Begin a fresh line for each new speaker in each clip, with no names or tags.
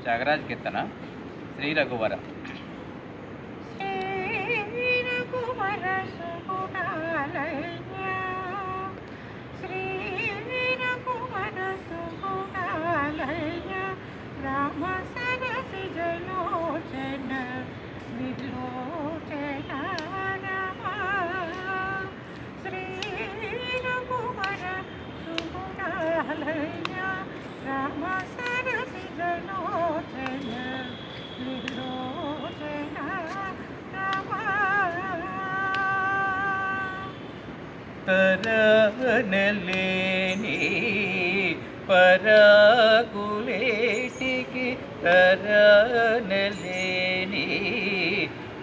త్యాగరాజ కీర్తన శ్రీ రఘువర.
రామ సరసి జలోచన విలోచన రమ శ్రీ రఘువర సుగుణాలయ రామ సరసి జలోచన విలోచన రమ
తరనలేని పరాకులేటికి తరనలేని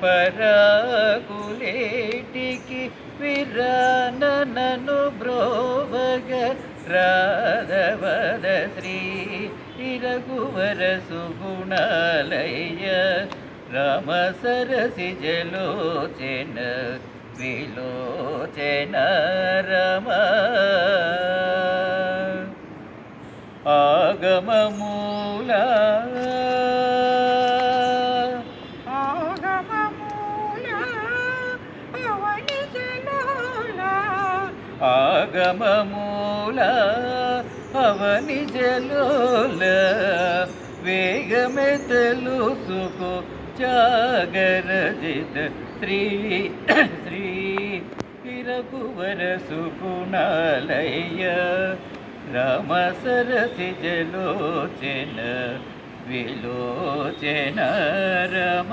పరాకులేటికి విరానను బ్రోవగ రాధవద శ్రీ రఘువర సుగుణాలయ రామ సరసి జలోచన విలోచన రమ ఆగమమూల
అవని జలోల
ఆగమమూల అవని జలోల వేగమే తెలుసుకో జాగరజిత శ్రీ శ్రీ రఘువర సుగుణాలయ రామ సరసి జలోచన విలోచన రమ.